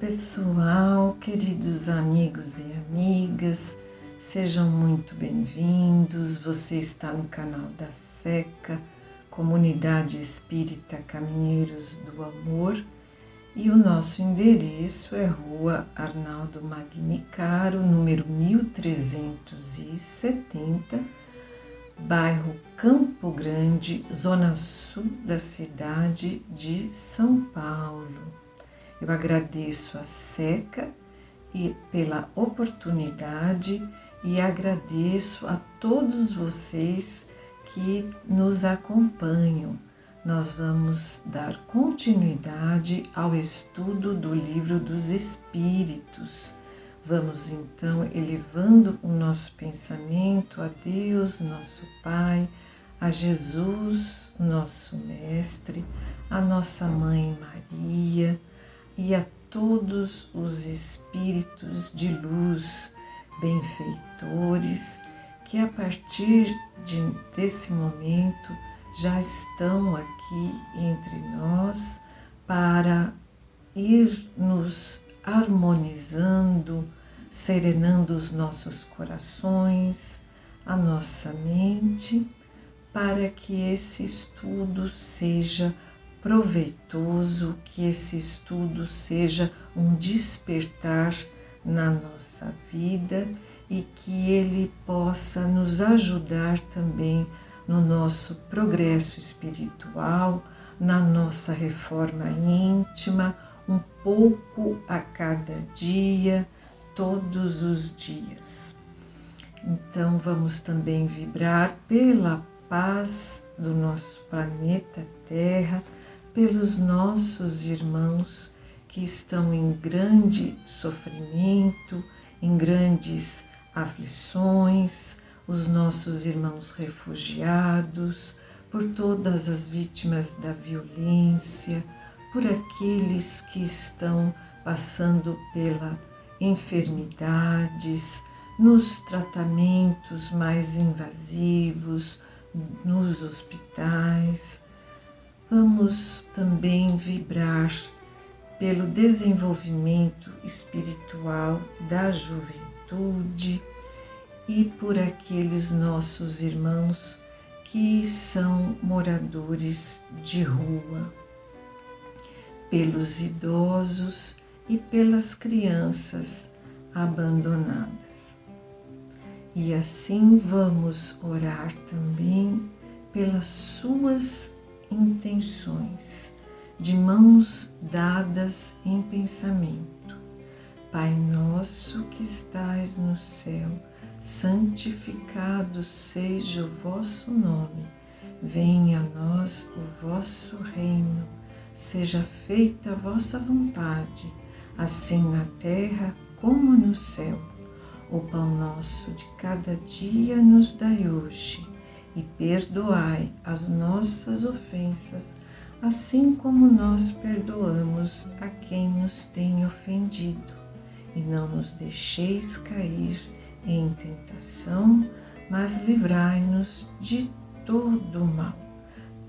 pessoal, queridos amigos e amigas, sejam muito bem-vindos. Você está no canal da SECA, Comunidade Espírita Caminheiros do Amor, e o nosso endereço é Rua Arnaldo Magnicaro, número 1370, bairro Campo Grande, zona sul da cidade de São Paulo. Eu agradeço a SECA pela oportunidade e agradeço a todos vocês que nos acompanham. Nós vamos dar continuidade ao estudo do Livro dos Espíritos. Vamos então elevando o nosso pensamento a Deus, nosso Pai, a Jesus, nosso Mestre, a nossa Mãe Maria e a todos os espíritos de luz, benfeitores, que a partir desse momento já estão aqui entre nós para ir nos harmonizando, serenando os nossos corações, a nossa mente, para que esse estudo seja proveitoso, que esse estudo seja um despertar na nossa vida e que ele possa nos ajudar também no nosso progresso espiritual, na nossa reforma íntima, um pouco a cada dia, todos os dias. Então vamos também vibrar pela paz do nosso planeta Terra, pelos nossos irmãos que estão em grande sofrimento, em grandes aflições, os nossos irmãos refugiados, por todas as vítimas da violência, por aqueles que estão passando pela enfermidades, nos tratamentos mais invasivos, nos hospitais. Vamos também vibrar pelo desenvolvimento espiritual da juventude e por aqueles nossos irmãos que são moradores de rua, pelos idosos e pelas crianças abandonadas. E assim vamos orar também pelas suas intenções, de mãos dadas em pensamento. Pai nosso que estais no céu, santificado seja o vosso nome. Venha a nós o vosso reino. Seja feita a vossa vontade, assim na terra como no céu. O pão nosso de cada dia nos dai hoje, e perdoai as nossas ofensas, assim como nós perdoamos a quem nos tem ofendido. E não nos deixeis cair em tentação, mas livrai-nos de todo o mal,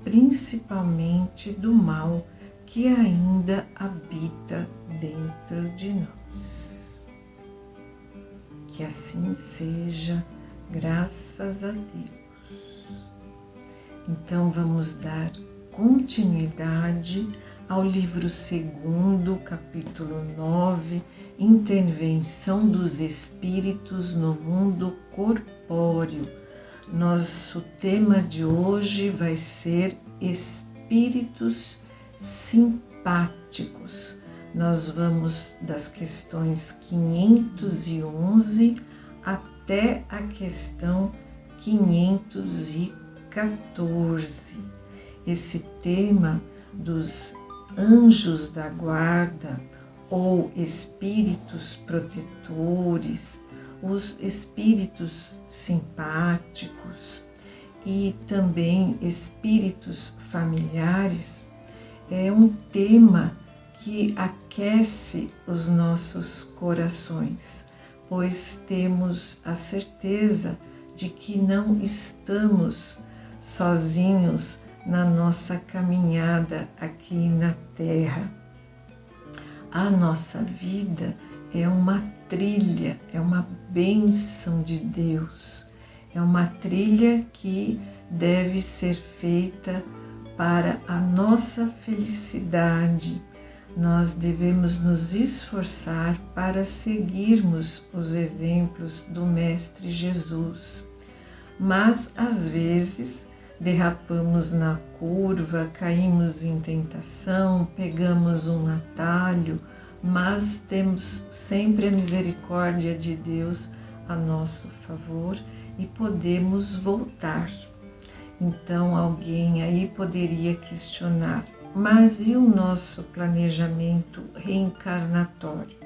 principalmente do mal que ainda habita dentro de nós. Que assim seja, graças a Deus. Então vamos dar continuidade ao livro 2º, capítulo 9, Intervenção dos Espíritos no Mundo Corpóreo. Nosso tema de hoje vai ser Espíritos Simpáticos. Nós vamos das questões 511 até a questão 514. Esse tema dos anjos da guarda ou espíritos protetores, os espíritos simpáticos e também espíritos familiares é um tema que aquece os nossos corações, pois temos a certeza de que não estamos sozinhos na nossa caminhada aqui na Terra. A nossa vida é uma trilha, é uma bênção de Deus, é uma trilha que deve ser feita para a nossa felicidade. Nós devemos nos esforçar para seguirmos os exemplos do Mestre Jesus. Mas, às vezes, derrapamos na curva, caímos em tentação, pegamos um atalho, mas temos sempre a misericórdia de Deus a nosso favor e podemos voltar. Então, alguém aí poderia questionar: mas e o nosso planejamento reencarnatório?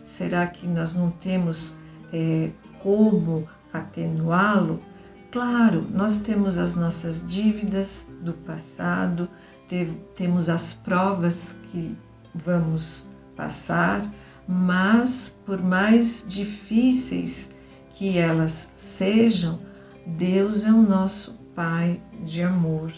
Será que nós não temos como atenuá-lo? Claro, nós temos as nossas dívidas do passado, temos as provas que vamos passar, mas por mais difíceis que elas sejam, Deus é o nosso Pai de amor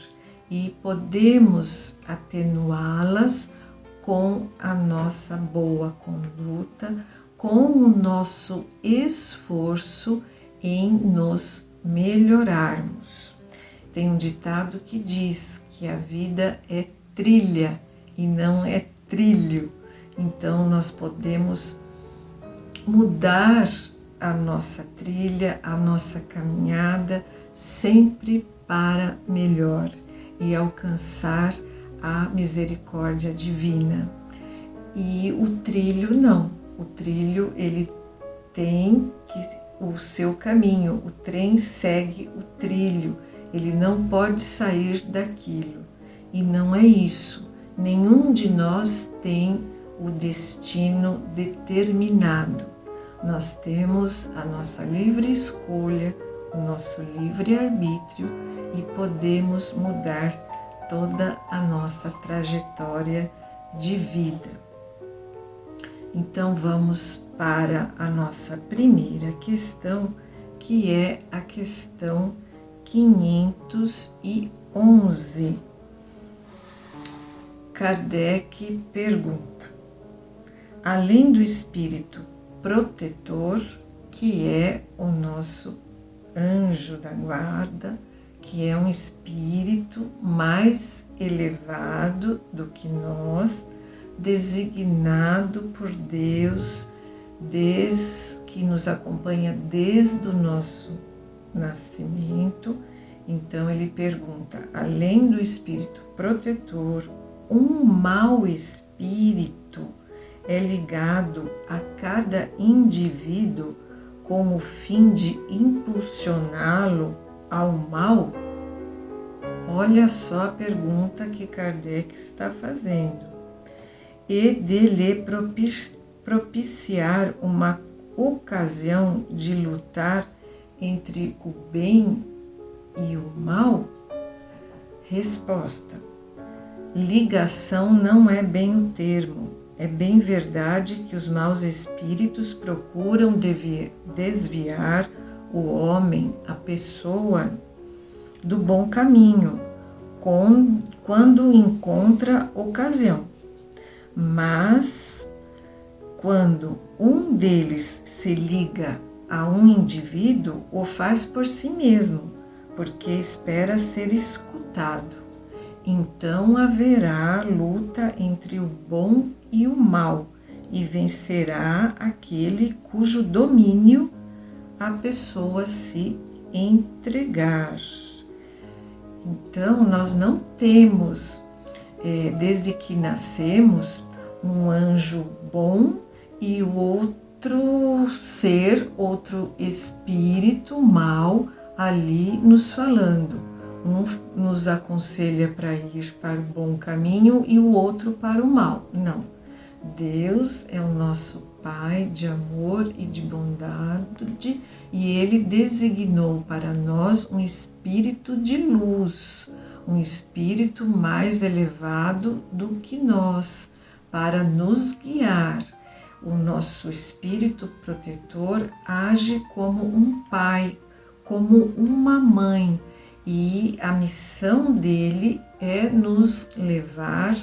e podemos atenuá-las com a nossa boa conduta, com o nosso esforço em nos melhorarmos. Tem um ditado que diz que a vida é trilha e não é trilho. Então nós podemos mudar a nossa trilha, a nossa caminhada, sempre para melhor e alcançar a misericórdia divina. E o trilho não, o trilho ele tem o seu caminho, o trem segue o trilho, ele não pode sair daquilo. E não é isso, nenhum de nós tem o destino determinado. Nós temos a nossa livre escolha, o nosso livre-arbítrio e podemos mudar toda a nossa trajetória de vida. Então vamos para a nossa primeira questão, que é a questão 511. Kardec pergunta: além do espírito protetor, que é o nosso anjo da guarda, que é um espírito mais elevado do que nós, designado por Deus, que nos acompanha desde o nosso nascimento. Então ele pergunta: além do espírito protetor, um mau espírito é ligado a cada indivíduo com o fim de impulsioná-lo ao mal? Olha só a pergunta que Kardec está fazendo. E de lhe propiciar uma ocasião de lutar entre o bem e o mal? Resposta: ligação não é bem o termo. É bem verdade que os maus espíritos procuram desviar o homem, a pessoa, do bom caminho, quando encontra ocasião. Mas, quando um deles se liga a um indivíduo, o faz por si mesmo, porque espera ser escutado. Então haverá luta entre o bom e o mal, e vencerá aquele cujo domínio a pessoa se entregar. Então, nós não temos, desde que nascemos, um anjo bom e o outro ser, outro espírito mal ali nos falando. Um nos aconselha para ir para o bom caminho e o outro para o mal. Não. Deus é o nosso Pai de amor e de bondade e Ele designou para nós um espírito de luz, um espírito mais elevado do que nós, para nos guiar. O nosso espírito protetor age como um pai, como uma mãe, e a missão dele é nos levar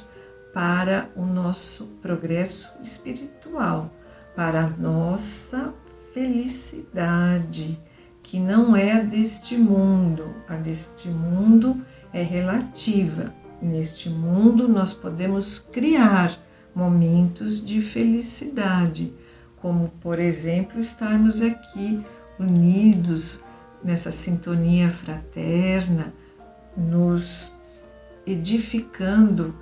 para o nosso progresso espiritual, para a nossa felicidade, que não é a deste mundo. A deste mundo é relativa. Neste mundo nós podemos criar momentos de felicidade, como, por exemplo, estarmos aqui unidos nessa sintonia fraterna, nos edificando,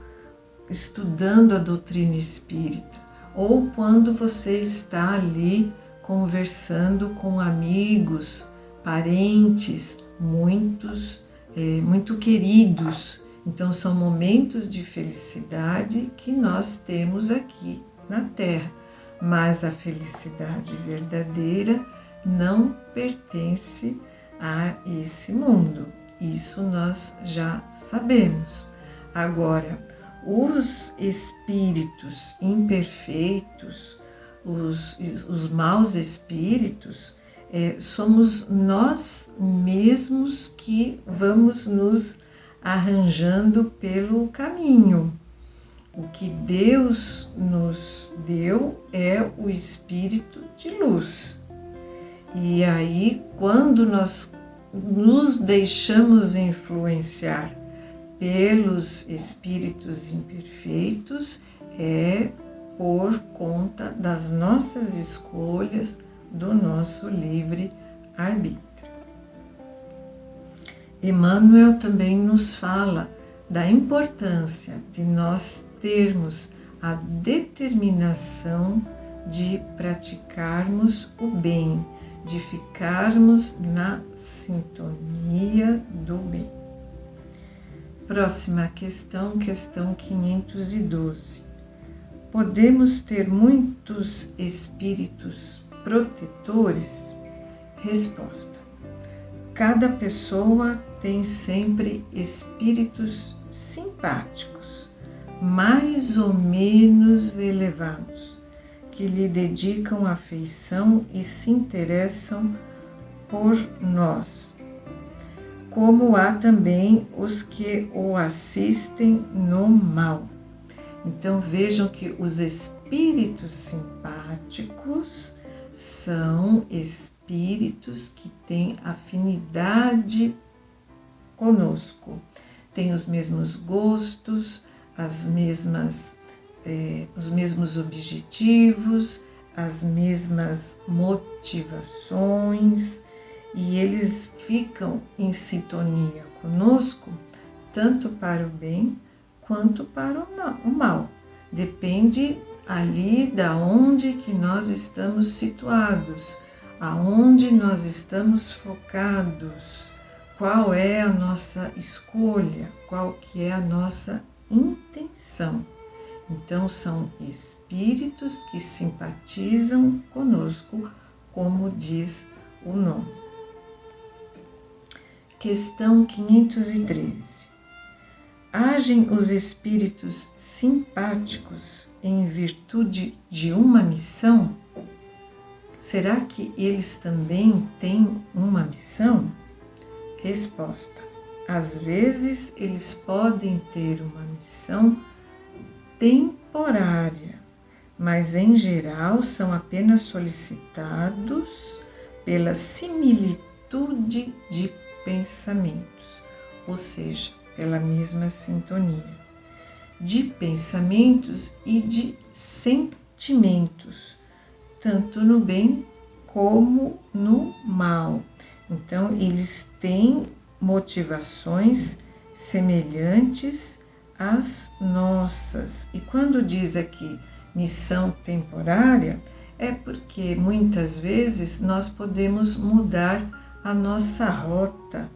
estudando a doutrina espírita, ou quando você está ali conversando com amigos, parentes, muito queridos. Então são momentos de felicidade que nós temos aqui na Terra, mas a felicidade verdadeira não pertence a esse mundo. Isso nós já sabemos. Agora, os espíritos imperfeitos, os maus espíritos, somos nós mesmos que vamos nos arranjando pelo caminho. O que Deus nos deu é o espírito de luz. E aí, quando nós nos deixamos influenciar pelos espíritos imperfeitos, é por conta das nossas escolhas, do nosso livre arbítrio. Emmanuel também nos fala da importância de nós termos a determinação de praticarmos o bem, de ficarmos na sintonia do bem. Próxima questão, questão 512. Podemos ter muitos espíritos protetores? Resposta: cada pessoa tem sempre espíritos simpáticos, mais ou menos elevados, que lhe dedicam afeição e se interessam por nós. Como há também os que o assistem no mal. Então vejam que os espíritos simpáticos são espíritos que têm afinidade conosco, têm os mesmos gostos, os mesmos objetivos, as mesmas motivações, e eles ficam em sintonia conosco, tanto para o bem quanto para o mal. Depende ali da onde que nós estamos situados, aonde nós estamos focados, qual é a nossa escolha, qual que é a nossa intenção. Então são espíritos que simpatizam conosco, como diz o nome. Questão 513. Agem os espíritos simpáticos em virtude de uma missão? Será que eles também têm uma missão? Resposta: às vezes eles podem ter uma missão temporária, mas em geral são apenas solicitados pela similitude de pensamentos, ou seja, pela mesma sintonia de pensamentos e de sentimentos, tanto no bem como no mal. Então, eles têm motivações semelhantes às nossas. E quando diz aqui missão temporária, é porque muitas vezes nós podemos mudar a nossa rota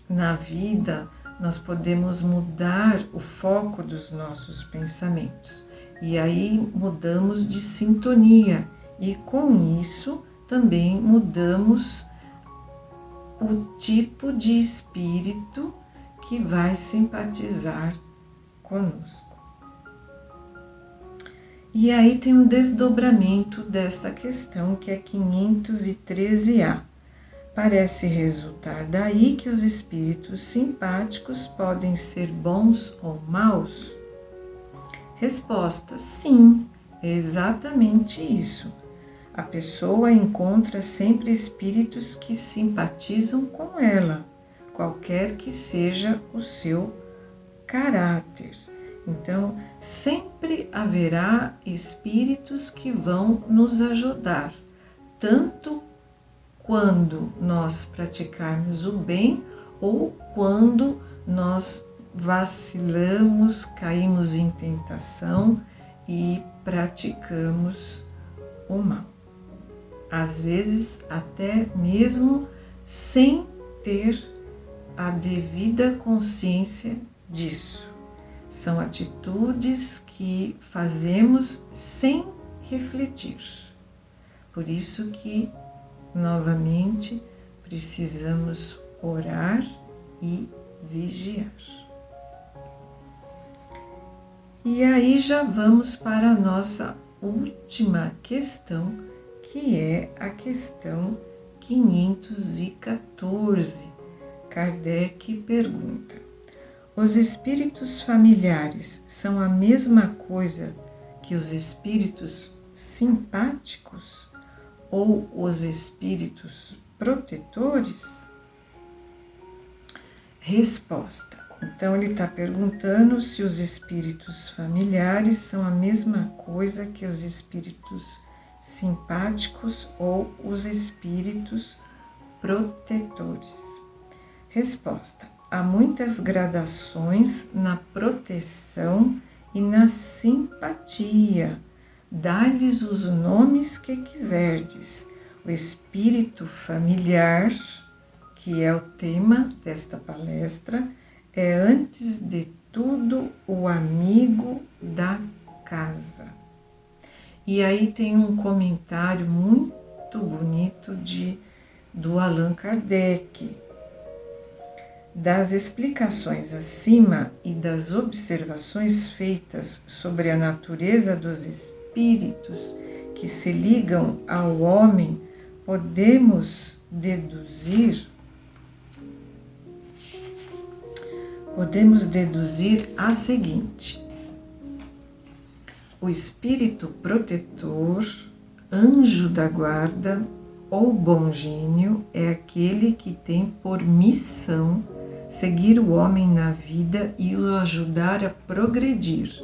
na vida, nós podemos mudar o foco dos nossos pensamentos. E aí mudamos de sintonia e com isso também mudamos o tipo de espírito que vai simpatizar conosco. E aí tem um desdobramento dessa questão que é 513A. Parece resultar daí que os espíritos simpáticos podem ser bons ou maus? Resposta: sim, é exatamente isso. A pessoa encontra sempre espíritos que simpatizam com ela, qualquer que seja o seu caráter. Então, sempre haverá espíritos que vão nos ajudar, tanto quando nós praticarmos o bem ou quando nós vacilamos, caímos em tentação e praticamos o mal. Às vezes, até mesmo sem ter a devida consciência disso. São atitudes que fazemos sem refletir. Por isso que, novamente, precisamos orar e vigiar. E aí já vamos para a nossa última questão, que é a questão 514. Kardec pergunta: os espíritos familiares são a mesma coisa que os espíritos simpáticos ou os espíritos protetores? Resposta: então ele está perguntando se os espíritos familiares são a mesma coisa que os espíritos simpáticos ou os espíritos protetores. Resposta: há muitas gradações na proteção e na simpatia. Dá-lhes os nomes que quiserdes. O espírito familiar, que é o tema desta palestra, é antes de tudo o amigo da casa. E aí tem um comentário muito bonito do Allan Kardec. Das explicações acima e das observações feitas sobre a natureza dos espíritos que se ligam ao homem, podemos deduzir a seguinte: o espírito protetor, anjo da guarda ou bom gênio é aquele que tem por missão seguir o homem na vida e o ajudar a progredir.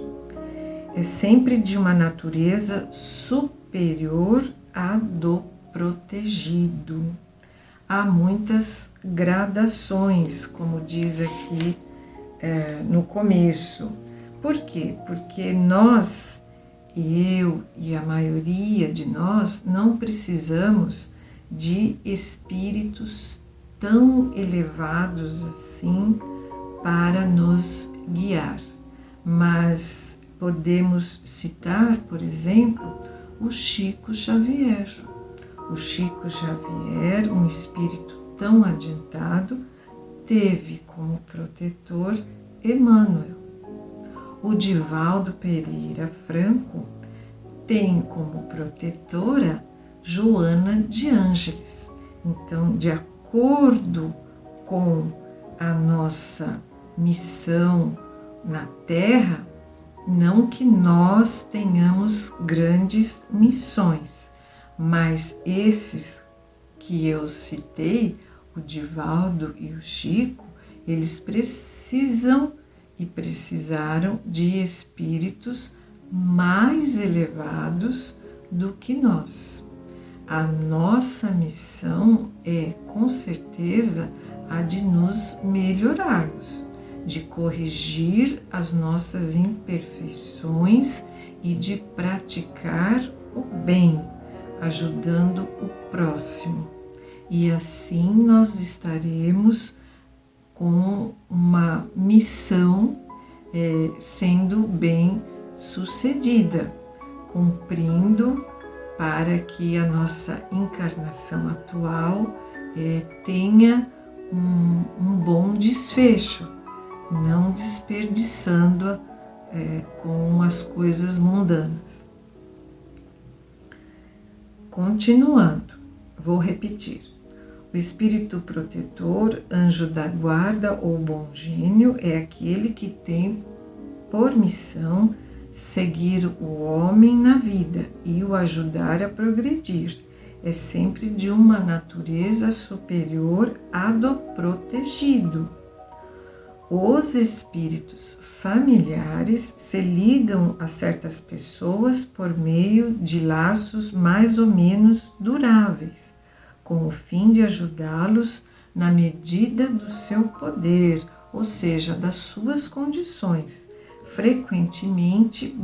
É sempre de uma natureza superior à do protegido. Há muitas gradações, como diz aqui no começo. Por quê? Porque nós, eu e a maioria de nós, não precisamos de espíritos tão elevados assim para nos guiar. Mas podemos citar, por exemplo, o Chico Xavier. O Chico Xavier, um espírito tão adiantado, teve como protetor Emmanuel. O Divaldo Pereira Franco tem como protetora Joana de Ângeles. Então, de acordo com a nossa missão na Terra, não que nós tenhamos grandes missões, mas esses que eu citei, o Divaldo e o Chico, eles precisam e precisaram de espíritos mais elevados do que nós. A nossa missão é, com certeza, a de nos melhorarmos, de corrigir as nossas imperfeições e de praticar o bem, ajudando o próximo. E assim nós estaremos com uma missão sendo bem sucedida, cumprindo para que a nossa encarnação atual tenha um bom desfecho, não desperdiçando com as coisas mundanas. Continuando, vou repetir. O espírito protetor, anjo da guarda ou bom gênio é aquele que tem por missão seguir o homem na vida e o ajudar a progredir é sempre de uma natureza superior à do protegido. Os espíritos familiares se ligam a certas pessoas por meio de laços mais ou menos duráveis, com o fim de ajudá-los na medida do seu poder, ou seja, das suas condições. Frequentemente,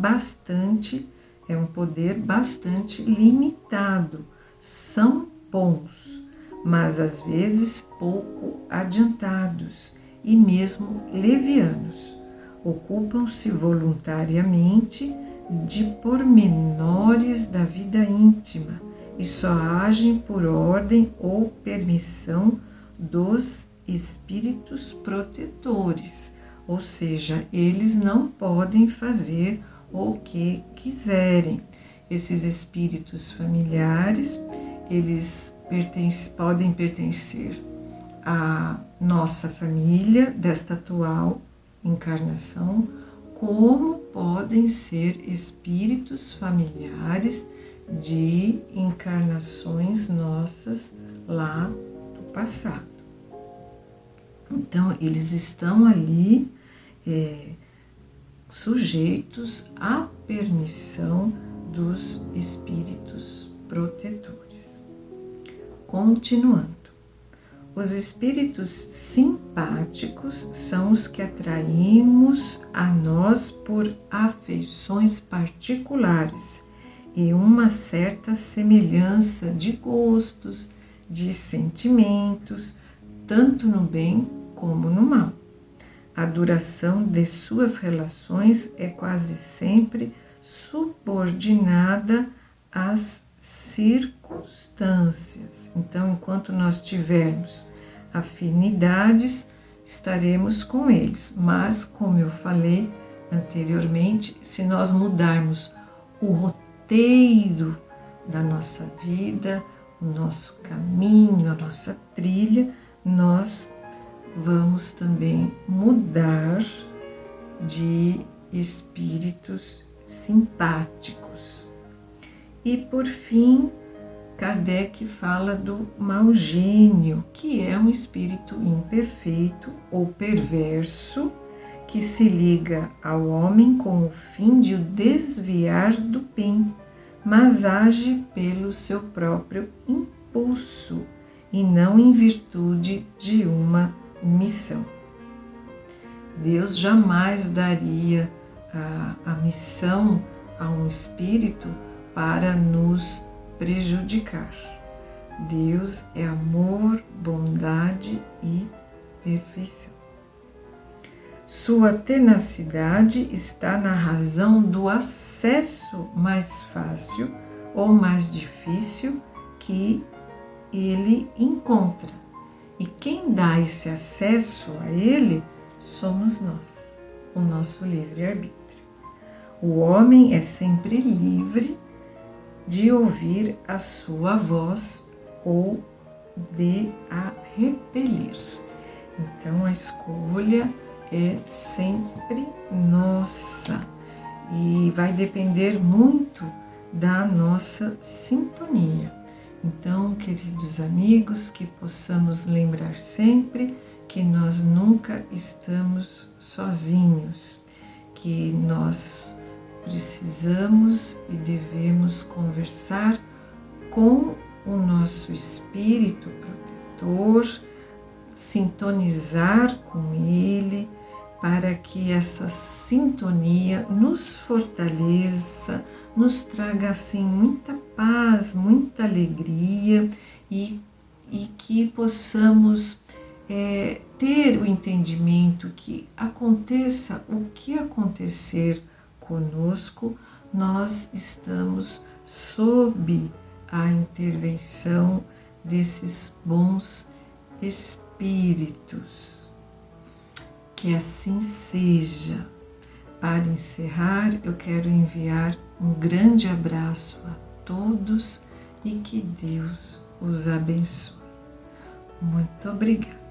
é um poder bastante limitado. São bons, mas às vezes pouco adiantados e mesmo levianos. Ocupam-se voluntariamente de pormenores da vida íntima e só agem por ordem ou permissão dos espíritos protetores, ou seja, eles não podem fazer o que quiserem. Esses espíritos familiares, eles podem pertencer à nossa família desta atual encarnação, como podem ser espíritos familiares de encarnações nossas lá do passado. Então, eles estão ali sujeitos à permissão dos espíritos protetores. Continuando, os espíritos simpáticos são os que atraímos a nós por afeições particulares e uma certa semelhança de gostos, de sentimentos, tanto no bem como no mal. A duração de suas relações é quase sempre subordinada às circunstâncias. Então, enquanto nós tivermos afinidades, estaremos com eles. Mas, como eu falei anteriormente, se nós mudarmos o roteiro da nossa vida, o nosso caminho, a nossa trilha, nós vamos também mudar de espíritos simpáticos. E por fim, Kardec fala do mau gênio, que é um espírito imperfeito ou perverso que se liga ao homem com o fim de o desviar do bem, mas age pelo seu próprio impulso e não em virtude de uma missão. Deus jamais daria a missão a um espírito para nos prejudicar. Deus é amor, bondade e perfeição. Sua tenacidade está na razão do acesso mais fácil ou mais difícil que ele encontra. E quem dá esse acesso a ele somos nós, o nosso livre-arbítrio. O homem é sempre livre de ouvir a sua voz ou de a repelir. Então a escolha é sempre nossa e vai depender muito da nossa sintonia. Então, queridos amigos, que possamos lembrar sempre que nós nunca estamos sozinhos, que nós precisamos e devemos conversar com o nosso espírito protetor, sintonizar com ele, para que essa sintonia nos fortaleça, nos traga assim muita paz, muita alegria e que possamos ter o entendimento que aconteça o que acontecer conosco, nós estamos sob a intervenção desses bons espíritos. Que assim seja. Para encerrar, eu quero enviar um grande abraço a todos e que Deus os abençoe. Muito obrigada.